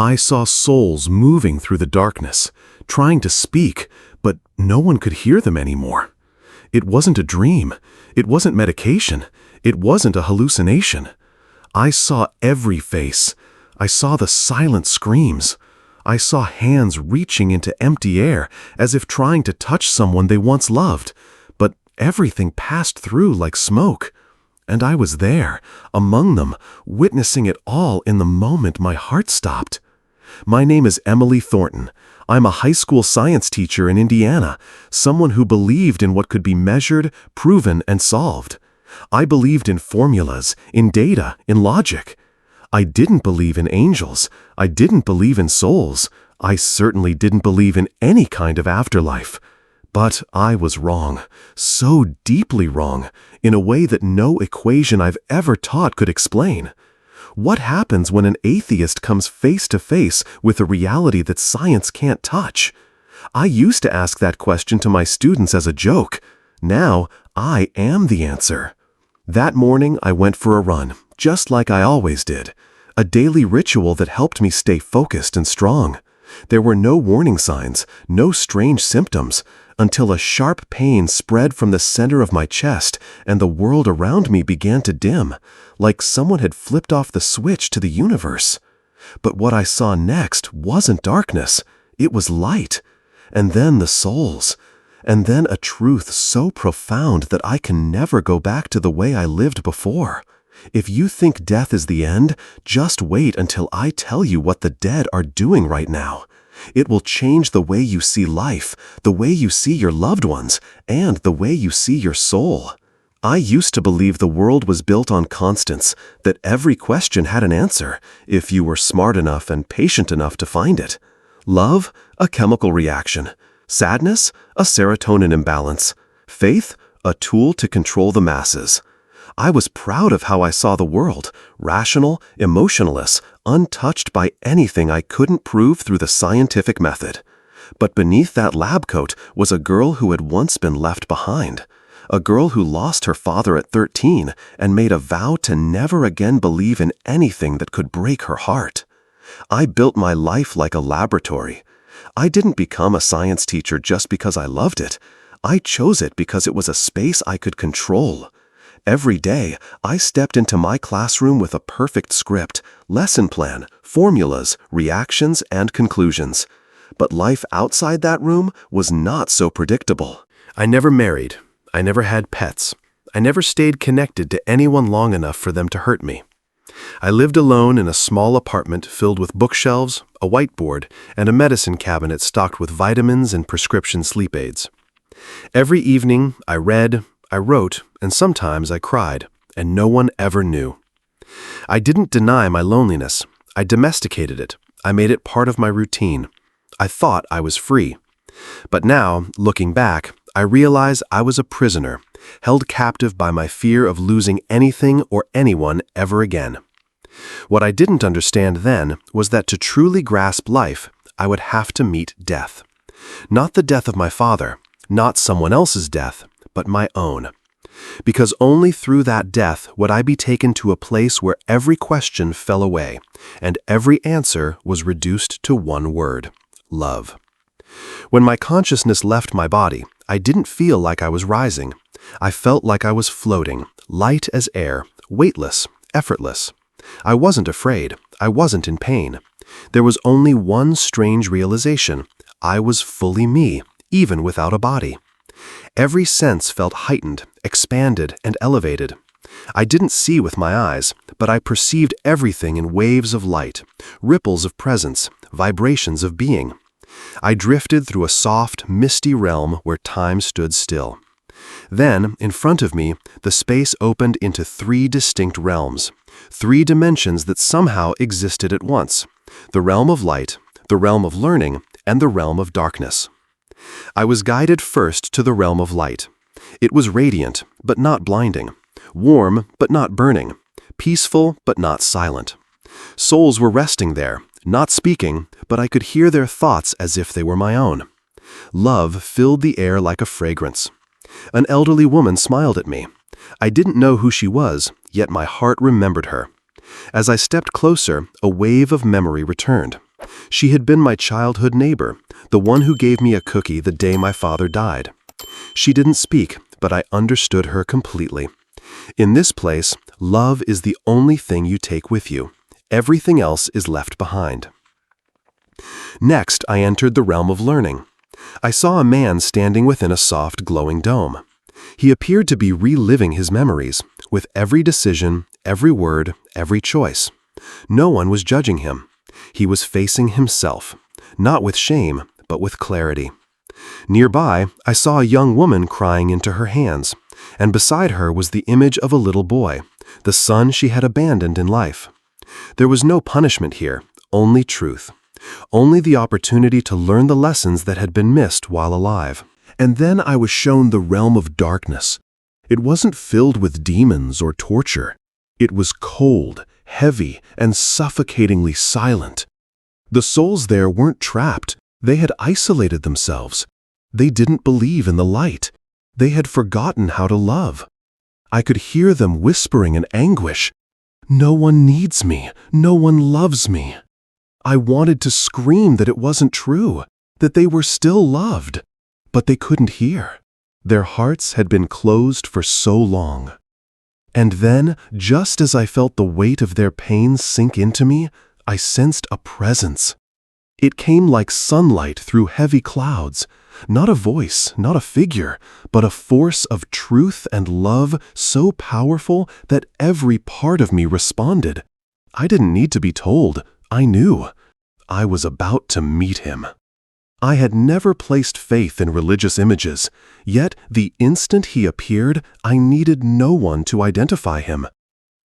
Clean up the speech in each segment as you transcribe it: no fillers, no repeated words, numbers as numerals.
I saw souls moving through the darkness, trying to speak, but no one could hear them anymore. It wasn't a dream. It wasn't medication. It wasn't a hallucination. I saw every face. I saw the silent screams. I saw hands reaching into empty air as if trying to touch someone they once loved, but everything passed through like smoke. And I was there, among them, witnessing it all in the moment my heart stopped. My name is Emily Thornton. I'm a high school science teacher in Indiana, someone who believed in what could be measured, proven, and solved. I believed in formulas, in data, in logic. I didn't believe in angels. I didn't believe in souls. I certainly didn't believe in any kind of afterlife. But I was wrong, so deeply wrong, in a way that no equation I've ever taught could explain. What happens when an atheist comes face to face with a reality that science can't touch? I used to ask that question to my students as a joke. Now, I am the answer. That morning, I went for a run, just like I always did. A daily ritual that helped me stay focused and strong. There were no warning signs, no strange symptoms, until a sharp pain spread from the center of my chest and the world around me began to dim, like someone had flipped off the switch to the universe. But what I saw next wasn't darkness, it was light. And then the souls. And then a truth so profound that I can never go back to the way I lived before. If you think death is the end, just wait until I tell you what the dead are doing right now. It will change the way you see life, the way you see your loved ones, and the way you see your soul. I used to believe the world was built on constants, that every question had an answer, if you were smart enough and patient enough to find it. Love, a chemical reaction. Sadness, a serotonin imbalance. Faith, a tool to control the masses. I was proud of how I saw the world, rational, emotionless, untouched by anything I couldn't prove through the scientific method. But beneath that lab coat was a girl who had once been left behind. A girl who lost her father at 13 and made a vow to never again believe in anything that could break her heart. I built my life like a laboratory. I didn't become a science teacher just because I loved it. I chose it because it was a space I could control. Every day, I stepped into my classroom with a perfect script, lesson plan, formulas, reactions, and conclusions. But life outside that room was not so predictable. I never married. I never had pets. I never stayed connected to anyone long enough for them to hurt me. I lived alone in a small apartment filled with bookshelves, a whiteboard, and a medicine cabinet stocked with vitamins and prescription sleep aids. Every evening, I read, I wrote, and sometimes I cried, and no one ever knew. I didn't deny my loneliness. I domesticated it. I made it part of my routine. I thought I was free. But now, looking back, I realize I was a prisoner, held captive by my fear of losing anything or anyone ever again. What I didn't understand then was that to truly grasp life, I would have to meet death. Not the death of my father, not someone else's death, but my own. Because only through that death would I be taken to a place where every question fell away, and every answer was reduced to one word: love. When my consciousness left my body, I didn't feel like I was rising. I felt like I was floating, light as air, weightless, effortless. I wasn't afraid. I wasn't in pain. There was only one strange realization. I was fully me, even without a body. Every sense felt heightened, expanded, and elevated. I didn't see with my eyes, but I perceived everything in waves of light, ripples of presence, vibrations of being. I drifted through a soft, misty realm where time stood still. Then, in front of me, the space opened into 3 distinct realms, 3 dimensions that somehow existed at once: the realm of light, the realm of learning, and the realm of darkness. I was guided first to the realm of light. It was radiant, but not blinding, warm, but not burning, peaceful, but not silent. Souls were resting there, not speaking, but I could hear their thoughts as if they were my own. Love filled the air like a fragrance. An elderly woman smiled at me. I didn't know who she was, yet my heart remembered her. As I stepped closer, a wave of memory returned. She had been my childhood neighbor, the one who gave me a cookie the day my father died. She didn't speak, but I understood her completely. In this place, love is the only thing you take with you. Everything else is left behind. Next, I entered the realm of learning. I saw a man standing within a soft, glowing dome. He appeared to be reliving his memories, with every decision, every word, every choice. No one was judging him. He was facing himself, not with shame, but with clarity. Nearby, I saw a young woman crying into her hands, and beside her was the image of a little boy, the son she had abandoned in life. There was no punishment here, only truth. Only the opportunity to learn the lessons that had been missed while alive. And then I was shown the realm of darkness. It wasn't filled with demons or torture. It was cold, heavy, and suffocatingly silent. The souls there weren't trapped. They had isolated themselves. They didn't believe in the light. They had forgotten how to love. I could hear them whispering in anguish, "No one needs me. No one loves me." I wanted to scream that it wasn't true, that they were still loved, but they couldn't hear. Their hearts had been closed for so long. And then, just as I felt the weight of their pain sink into me, I sensed a presence. It came like sunlight through heavy clouds, not a voice, not a figure, but a force of truth and love so powerful that every part of me responded. I didn't need to be told. I knew. I was about to meet him. I had never placed faith in religious images, yet the instant he appeared, I needed no one to identify him.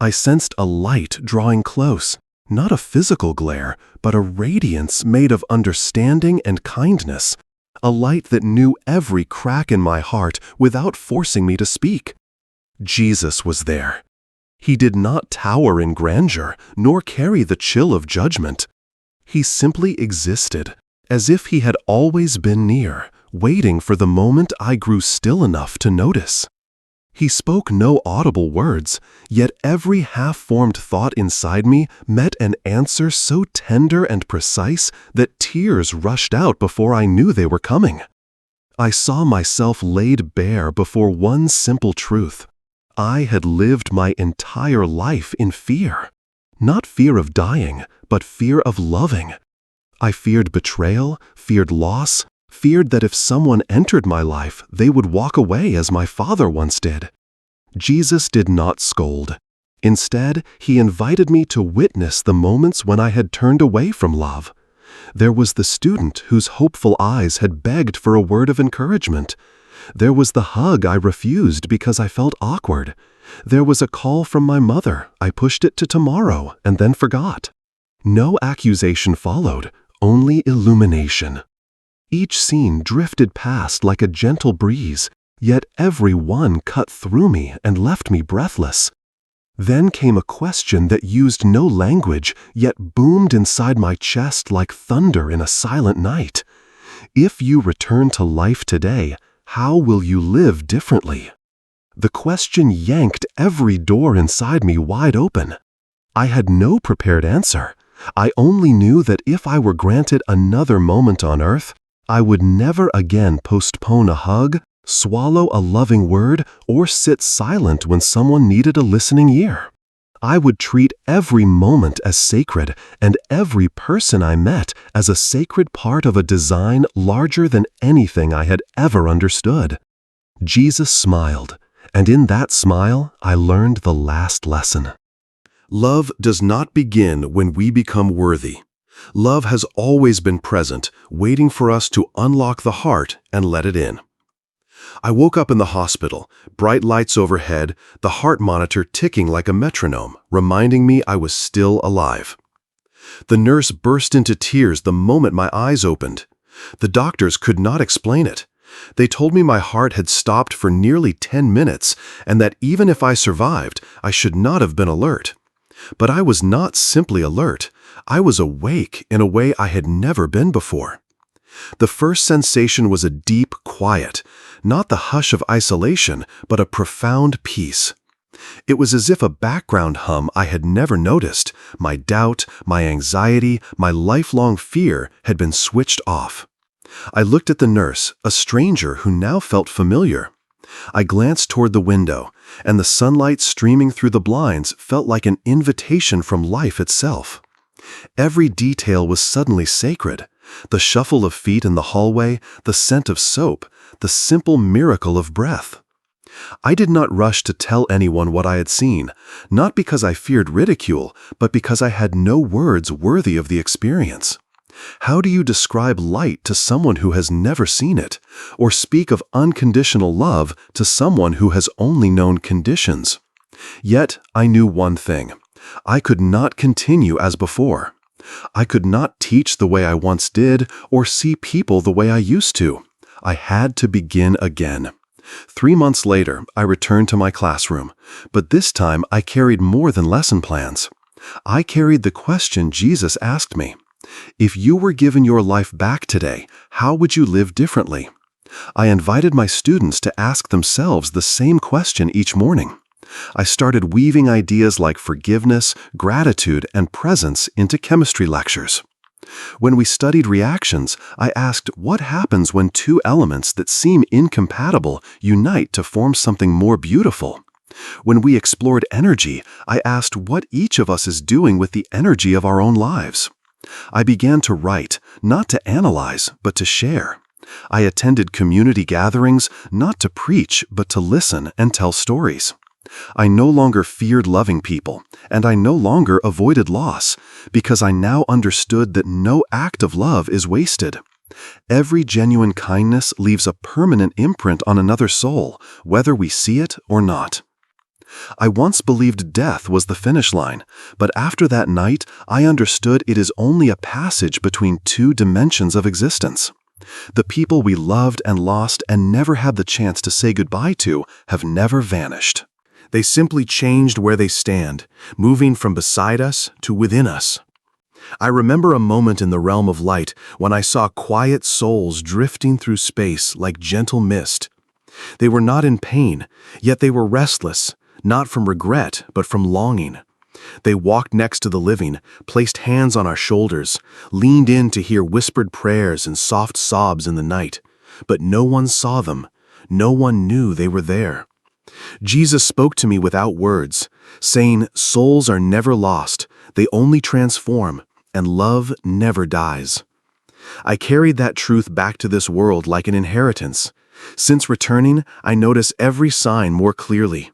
I sensed a light drawing close, not a physical glare, but a radiance made of understanding and kindness, a light that knew every crack in my heart without forcing me to speak. Jesus was there. He did not tower in grandeur, nor carry the chill of judgment. He simply existed, as if he had always been near, waiting for the moment I grew still enough to notice. He spoke no audible words, yet every half-formed thought inside me met an answer so tender and precise that tears rushed out before I knew they were coming. I saw myself laid bare before one simple truth. I had lived my entire life in fear. Not fear of dying, but fear of loving. I feared betrayal, feared loss, feared that if someone entered my life, they would walk away as my father once did. Jesus did not scold. Instead, he invited me to witness the moments when I had turned away from love. There was the student whose hopeful eyes had begged for a word of encouragement. There was the hug I refused because I felt awkward. There was a call from my mother. I pushed it to tomorrow and then forgot. No accusation followed, only illumination. Each scene drifted past like a gentle breeze, yet every one cut through me and left me breathless. Then came a question that used no language, yet boomed inside my chest like thunder in a silent night. If you return to life today, how will you live differently? The question yanked every door inside me wide open. I had no prepared answer. I only knew that if I were granted another moment on earth, I would never again postpone a hug, swallow a loving word, or sit silent when someone needed a listening ear. I would treat every moment as sacred and every person I met as a sacred part of a design larger than anything I had ever understood. Jesus smiled, and in that smile, I learned the last lesson. Love does not begin when we become worthy. Love has always been present, waiting for us to unlock the heart and let it in. I woke up in the hospital, bright lights overhead, the heart monitor ticking like a metronome, reminding me I was still alive. The nurse burst into tears the moment my eyes opened. The doctors could not explain it. They told me my heart had stopped for nearly 10 minutes and that even if I survived, I should not have been alert. But I was not simply alert. I was awake in a way I had never been before. The first sensation was a deep quiet, not the hush of isolation, but a profound peace. It was as if a background hum I had never noticed, my doubt, my anxiety, my lifelong fear had been switched off. I looked at the nurse, a stranger who now felt familiar. I glanced toward the window, and the sunlight streaming through the blinds felt like an invitation from life itself. Every detail was suddenly sacred. The shuffle of feet in the hallway, the scent of soap, the simple miracle of breath. I did not rush to tell anyone what I had seen, not because I feared ridicule, but because I had no words worthy of the experience. How do you describe light to someone who has never seen it, or speak of unconditional love to someone who has only known conditions? Yet I knew one thing. I could not continue as before. I could not teach the way I once did or see people the way I used to. I had to begin again. 3 months later, I returned to my classroom, but this time I carried more than lesson plans. I carried the question Jesus asked me. If you were given your life back today, how would you live differently? I invited my students to ask themselves the same question each morning. I started weaving ideas like forgiveness, gratitude, and presence into chemistry lectures. When we studied reactions, I asked what happens when two elements that seem incompatible unite to form something more beautiful. When we explored energy, I asked what each of us is doing with the energy of our own lives. I began to write, not to analyze, but to share. I attended community gatherings, not to preach, but to listen and tell stories. I no longer feared loving people, and I no longer avoided loss, because I now understood that no act of love is wasted. Every genuine kindness leaves a permanent imprint on another soul, whether we see it or not. I once believed death was the finish line, but after that night, I understood it is only a passage between two dimensions of existence. The people we loved and lost and never had the chance to say goodbye to have never vanished. They simply changed where they stand, moving from beside us to within us. I remember a moment in the realm of light when I saw quiet souls drifting through space like gentle mist. They were not in pain, yet they were restless, not from regret, but from longing. They walked next to the living, placed hands on our shoulders, leaned in to hear whispered prayers and soft sobs in the night. But no one saw them. No one knew they were there. Jesus spoke to me without words, saying, "Souls are never lost, they only transform, and love never dies." I carried that truth back to this world like an inheritance. Since returning, I notice every sign more clearly.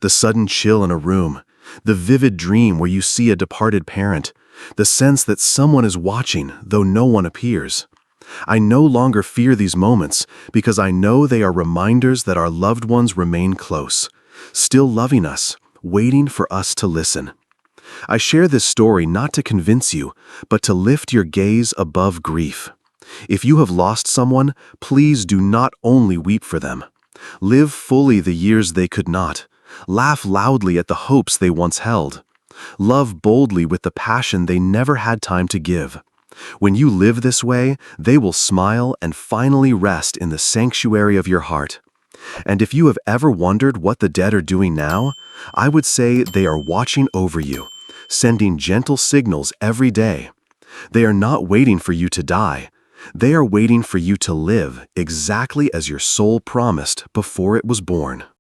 The sudden chill in a room, the vivid dream where you see a departed parent, the sense that someone is watching, though no one appears. I no longer fear these moments because I know they are reminders that our loved ones remain close, still loving us, waiting for us to listen. I share this story not to convince you, but to lift your gaze above grief. If you have lost someone, please do not only weep for them. Live fully the years they could not. Laugh loudly at the hopes they once held. Love boldly with the passion they never had time to give. When you live this way, they will smile and finally rest in the sanctuary of your heart. And if you have ever wondered what the dead are doing now, I would say they are watching over you, sending gentle signals every day. They are not waiting for you to die. They are waiting for you to live exactly as your soul promised before it was born.